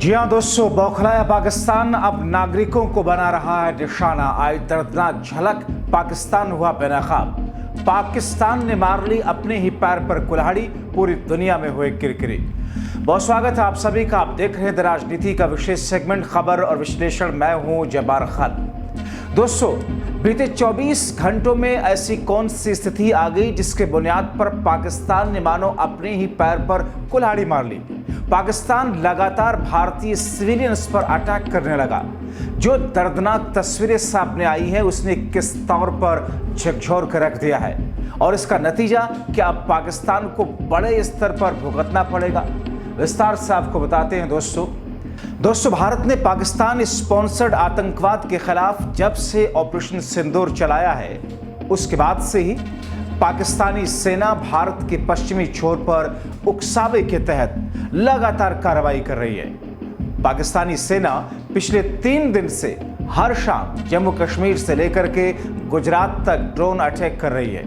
जी हाँ दोस्तों, बौखलाया पाकिस्तान अब नागरिकों को बना रहा है निशाना। आई दर्दनाक झलक, पाकिस्तान हुआ बेनकाब। पाकिस्तान ने मार ली अपने ही पैर पर कुल्हाड़ी, पूरी दुनिया में हुए किरकिरी। बहुत स्वागत है आप सभी का। आप देख रहे हैं द राजनीति का विशेष सेगमेंट खबर और विश्लेषण। मैं हूं जब्बार खान। दोस्तों, बीते 24 घंटों में ऐसी कौन सी स्थिति आ गई जिसके बुनियाद पर पाकिस्तान ने मानो अपने ही पैर पर कुल्हाड़ी मार ली। पाकिस्तान लगातार भारतीय सिविलियंस पर अटैक करने लगा। जो दर्दनाक तस्वीरें सामने आई हैं उसने किस तौर पर झकझोर कर रख दिया है, और इसका नतीजा कि अब पाकिस्तान को बड़े स्तर पर भुगतना पड़ेगा। विस्तार से आपको बताते हैं दोस्तों, भारत ने पाकिस्तान स्पॉन्सर्ड आतंकवाद के खिलाफ जब से ऑपरेशन सिंदूर चलाया है, उसके बाद से ही पाकिस्तानी सेना भारत के पश्चिमी छोर पर उकसावे के तहत लगातार कार्रवाई कर रही है। पाकिस्तानी सेना पिछले 3 दिन से हर शाम जम्मू कश्मीर से लेकर के गुजरात तक ड्रोन अटैक कर रही है।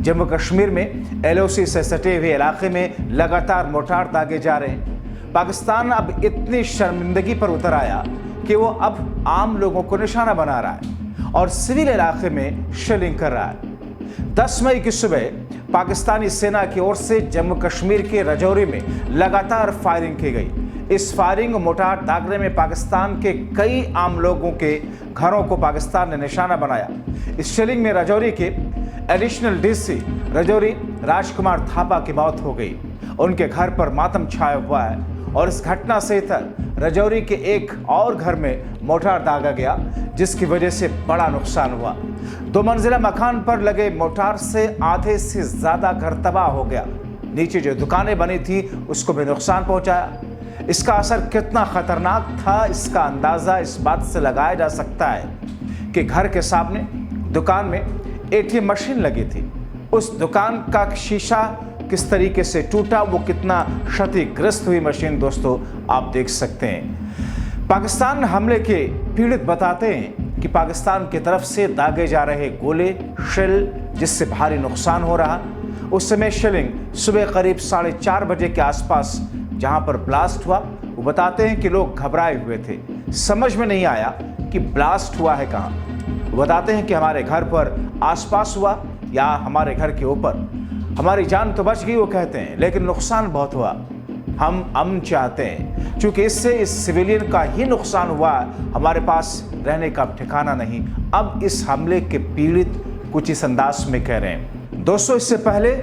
जम्मू कश्मीर में LOC से सटे हुए इलाके में लगातार मोर्टार दागे जा रहे हैं। पाकिस्तान अब इतनी शर्मिंदगी पर उतर आया कि वो अब आम लोगों को निशाना बना रहा है और सिविल इलाके में शेलिंग कर रहा है। 10 मई की सुबह पाकिस्तानी सेना की ओर से जम्मू कश्मीर के राजौरी में लगातार फायरिंग की गई। इस फायरिंग मोर्टार दागने में पाकिस्तान के कई आम लोगों के घरों को पाकिस्तान ने निशाना बनाया। इस शेलिंग में राजौरी के एडिशनल DC राजौरी राजकुमार थापा की मौत हो गई। उनके घर पर मातम छाया हुआ है और इस घटना से राजौरी के एक और घर में मोर्टार दागा गया, जिसकी वजह से बड़ा नुकसान हुआ। 2 मंजिला मकान पर लगे मोर्टार से आधे से ज्यादा घर तबाह हो गया। नीचे जो दुकानें बनी थी उसको भी नुकसान पहुंचाया। इसका असर कितना खतरनाक था, इसका अंदाजा इस बात से लगाया जा सकता है कि घर के सामने दुकान में ATM मशीन लगी थी। उस दुकान का शीशा किस तरीके से टूटा, वो कितना क्षतिग्रस्त हुई मशीन, दोस्तों आप देख सकते हैं। पाकिस्तान हमले के पीड़ित बताते हैं कि पाकिस्तान की तरफ से दागे जा रहे गोले, शेल, जिससे भारी नुकसान हो रहा। उस समय शेलिंग सुबह करीब 4:30 बजे के आसपास जहां पर ब्लास्ट हुआ, वो बताते हैं कि लोग घबराए हुए थे। समझ में नहीं आया कि ब्लास्ट हुआ है कहाँ। वो बताते हैं कि हमारे घर पर आसपास हुआ या हमारे घर के ऊपर। हमारी जान तो बच गई, वो कहते हैं, लेकिन नुकसान बहुत हुआ। हम अमन चाहते हैं, क्योंकि इससे इस सिविलियन का ही नुकसान हुआ। हमारे पास रहने का ठिकाना नहीं। अब इस हमले के पीड़ित कुछ इस अंदाज में कह रहे हैं। दोस्तों, इससे पहले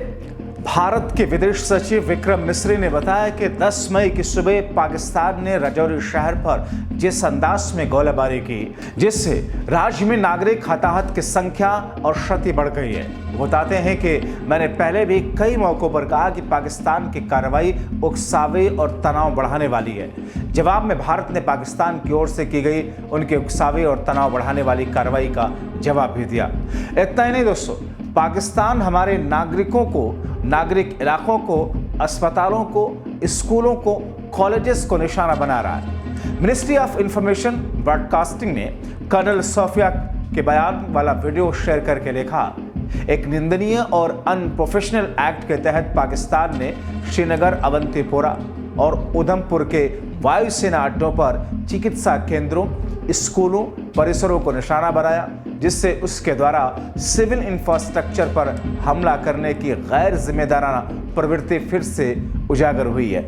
भारत के विदेश सचिव विक्रम मिस्री ने बताया कि 10 मई की सुबह पाकिस्तान ने राजौरी शहर पर जिस अंदाज में गोलीबारी की, जिससे राज्य में नागरिक हताहत की संख्या और क्षति बढ़ गई है। वो बताते हैं कि मैंने पहले भी कई मौकों पर कहा कि पाकिस्तान की कार्रवाई उकसावे और तनाव बढ़ाने वाली है। जवाब में भारत ने पाकिस्तान की ओर से की गई उनके उकसावे और तनाव बढ़ाने वाली कार्रवाई का जवाब भी दिया। इतना ही नहीं दोस्तों, पाकिस्तान हमारे नागरिकों को, नागरिक इलाकों को, अस्पतालों को, स्कूलों को, कॉलेजेस को निशाना बना रहा है। मिनिस्ट्री ऑफ इंफॉर्मेशन ब्रॉडकास्टिंग ने कर्नल सोफिया के बयान वाला वीडियो शेयर करके लिखा, एक निंदनीय और अनप्रोफेशनल एक्ट के तहत पाकिस्तान ने श्रीनगर, अवंतीपोरा और उधमपुर के वायुसेना अड्डों पर चिकित्सा केंद्रों, स्कूलों, परिसरों को निशाना बनाया, जिससे उसके द्वारा सिविल इंफ्रास्ट्रक्चर पर हमला करने की गैर जिम्मेदाराना प्रवृत्ति फिर से उजागर हुई है।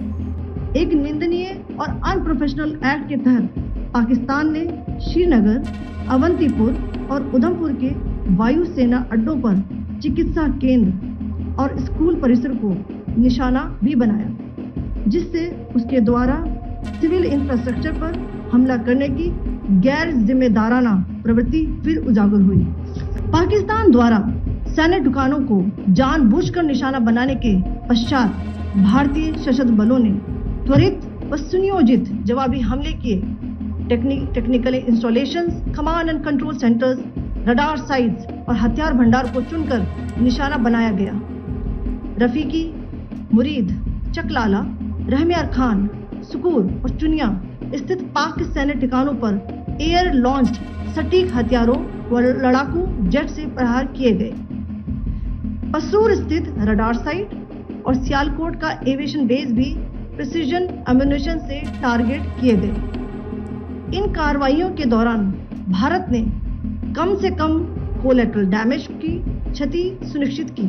एक निंदनीय और अनप्रोफेशनल एक्ट के तहत पाकिस्तान ने श्रीनगर, अवंतीपुर और उधमपुर के वायुसेना अड्डों पर चिकित्सा केंद्र और स्कूल परिसर को निशाना भी बनाया, जिससे उसके द्वारा सिविल इंफ्रास्ट्रक्चर पर हमला करने की गैर जिम्मेदाराना प्रवृत्ति फिर उजागर हुई। पाकिस्तान द्वारा सैन्य ठिकानों को जानबूझकर निशाना बनाने के पश्चात भारतीय सशस्त्र बलों ने त्वरित व सुनियोजित जवाबी हमले किए। Technical installations, command and control centres, radar sites और हथियार भंडार को चुनकर निशाना बनाया गया। रफीकी, मुरीद, चकलाला, रहमियार खान, सुकूर और चुनिया स्थित पाक सैन्य ठिकानों पर एयर लॉन्च्ड सटीक हथियारों व लड़ाकू जेट से प्रहार किए गए। पसरूर स्थित रडार साइट और सियालकोट का एविएशन बेस भी प्रिसीजन एम्यूनेशन से टारगेट किए गए। इन कार्रवाइयों के दौरान भारत ने कम से कम कोलैटरल डैमेज की क्षति सुनिश्चित की।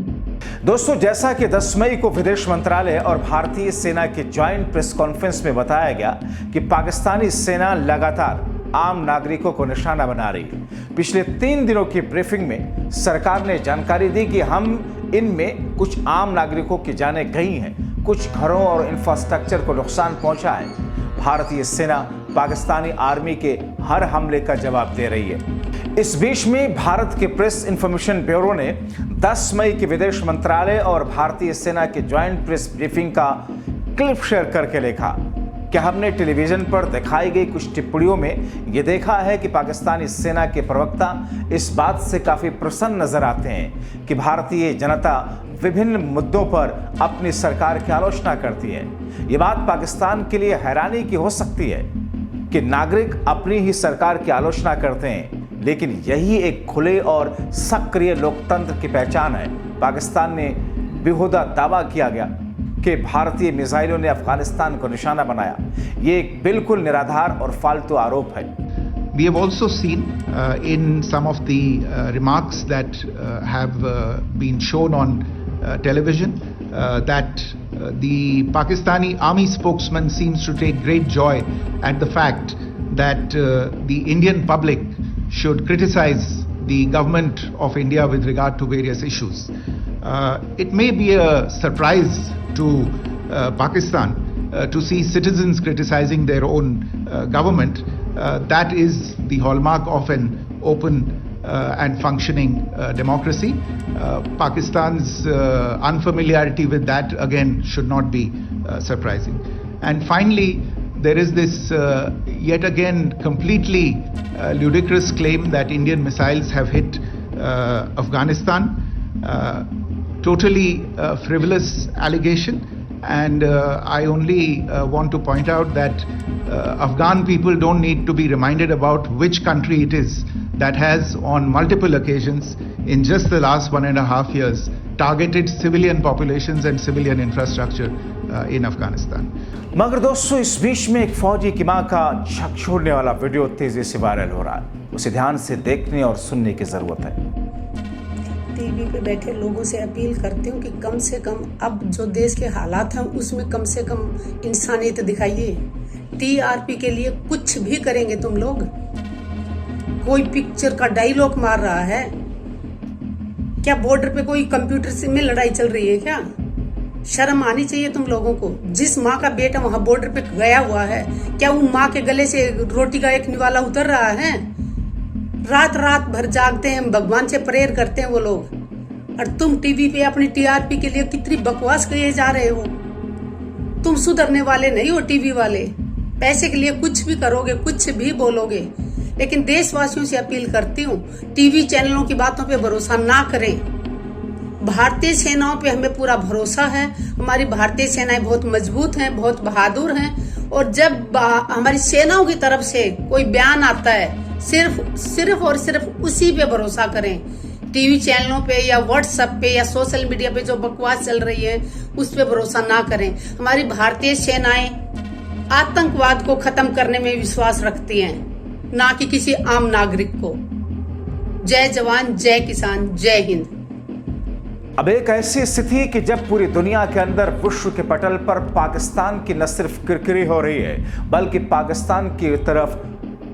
दोस्तों, जैसा कि 10 मई को विदेश मंत्रालय और भारतीय सेना के ज्वाइंट प्रेस कॉन्फ्रेंस में बताया गया कि पाकिस्तानी सेना लगातार आम नागरिकों को निशाना बना रही है। पिछले 3 दिनों की ब्रीफिंग में सरकार ने जानकारी दी कि हम इनमें कुछ आम नागरिकों की जानें गई हैं, कुछ घरों और इंफ्रास्ट्रक्चर को नुकसान पहुंचा है। भारतीय सेना पाकिस्तानी आर्मी के हर हमले का जवाब दे रही है। इस बीच में भारत के प्रेस इंफॉर्मेशन ब्यूरो ने 10 मई के विदेश मंत्रालय और भारतीय सेना के ज्वाइंट प्रेस ब्रीफिंग का क्लिप शेयर करके लिखा कि हमने टेलीविजन पर दिखाई गई कुछ टिप्पणियों में ये देखा है कि पाकिस्तानी सेना के प्रवक्ता इस बात से काफ़ी प्रसन्न नजर आते हैं कि भारतीय जनता विभिन्न मुद्दों पर अपनी सरकार की आलोचना करती है। ये बात पाकिस्तान के लिए हैरानी की हो सकती है कि नागरिक अपनी ही सरकार की आलोचना करते हैं, लेकिन यही एक खुले और सक्रिय लोकतंत्र की पहचान है। पाकिस्तान ने बेहुदा दावा किया गया कि भारतीय मिसाइलों ने अफगानिस्तान को निशाना बनाया। ये एक बिल्कुल निराधार और फालतू आरोप है। We have also seen in some of the remarks that have been shown on television that the Pakistani army spokesman seems to take great joy at the fact that the Indian public should criticize the government of India with regard to various issues. It may be a surprise to Pakistan to see citizens criticizing their own government. That is the hallmark of an open and functioning democracy. Pakistan's unfamiliarity with that again should not be surprising. And finally, there is this yet again completely ludicrous claim that Indian missiles have hit Afghanistan. Totally frivolous allegation, and I only want to point out that Afghan people don't need to be reminded about which country it is that has on multiple occasions in just the last 1.5 years targeted civilian populations and civilian infrastructure in Afghanistan. मगर दोस्तों, इस बीच में एक फौजी की मां का झक छोड़ने वाला वीडियो तेजी से वायरल हो रहा है। उसे ध्यान से देखने और सुनने की जरूरत है। टीवी पे बैठे लोगों से अपील करती हूँ कि कम से कम अब जो देश के हालात हैं उसमें कम से कम इंसानियत दिखाइए। टीआरपी के लिए कुछ भी करेंगे तुम लोग। कोई पिक्चर का डायलॉग मार रहा है क्या? बॉर्डर पे कोई कंप्यूटर से में लड़ाई चल रही है क्या? शर्म आनी चाहिए तुम लोगों को। जिस माँ का बेटा वहां बॉर्डर पे गया हुआ है, क्या वो माँ के गले से रोटी का एक निवाला उतर रहा है? रात रात भर जागते हैं, भगवान से प्रेयर करते हैं वो लोग, और तुम टीवी पे अपनी टीआरपी के लिए कितनी बकवास किए जा रहे हो। तुम सुधरने वाले नहीं हो टीवी वाले। पैसे के लिए कुछ भी करोगे, कुछ भी बोलोगे, लेकिन देशवासियों से अपील करती हूँ टीवी चैनलों की बातों पे भरोसा ना करें। भारतीय सेनाओं पे हमें पूरा भरोसा है। हमारी भारतीय सेनाएं बहुत मजबूत हैं, बहुत बहादुर हैं, और जब हमारी सेनाओं की तरफ से कोई बयान आता है सिर्फ और सिर्फ उसी पे भरोसा करें। टीवी चैनलों पे या व्हाट्सएप पे या सोशल मीडिया पे जो बकवास चल रही है उस पे भरोसा ना करें। हमारी भारतीय सेनाएं आतंकवाद को खत्म करने में विश्वास रखती हैं, ना कि किसी आम नागरिक को। जय जवान, जय किसान, जय हिंद। अब एक ऐसी स्थिति कि जब पूरी दुनिया के अंदर विश्व के पटल पर पाकिस्तान की न सिर्फ किरकिरी हो रही है, बल्कि पाकिस्तान की तरफ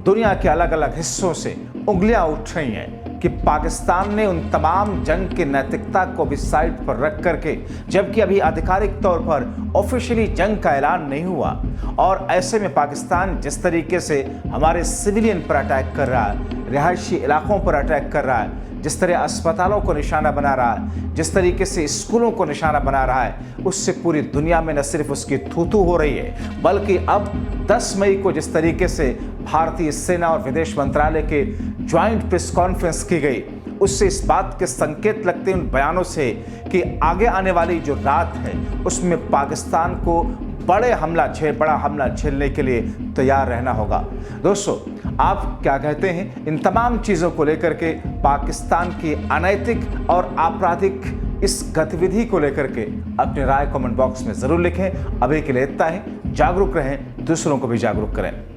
दुनिया के अलग अलग हिस्सों से उंगलियां उठ रही हैं कि पाकिस्तान ने उन तमाम जंग की नैतिकता को भी साइड पर रख करके, जबकि अभी आधिकारिक तौर पर ऑफिशियली जंग का ऐलान नहीं हुआ, और ऐसे में पाकिस्तान जिस तरीके से हमारे सिविलियन पर अटैक कर रहा है, रिहायशी इलाकों पर अटैक कर रहा है, जिस तरह अस्पतालों को निशाना बना रहा है, जिस तरीके से स्कूलों को निशाना बना रहा है, उससे पूरी दुनिया में न सिर्फ उसकी थू-थू हो रही है, बल्कि अब 10 मई को जिस तरीके से भारतीय सेना और विदेश मंत्रालय के ज्वाइंट प्रेस कॉन्फ्रेंस की गई, उससे इस बात के संकेत लगते हैं उन बयानों से कि आगे आने वाली जो रात है उसमें पाकिस्तान को बड़ा हमला झेलने के लिए तैयार रहना होगा। दोस्तों, आप क्या कहते हैं इन तमाम चीज़ों को लेकर के? पाकिस्तान की अनैतिक और आपराधिक इस गतिविधि को लेकर के अपनी राय कमेंट बॉक्स में जरूर लिखें। अभी के लिए इतना ही। जागरूक रहें, दूसरों को भी जागरूक करें।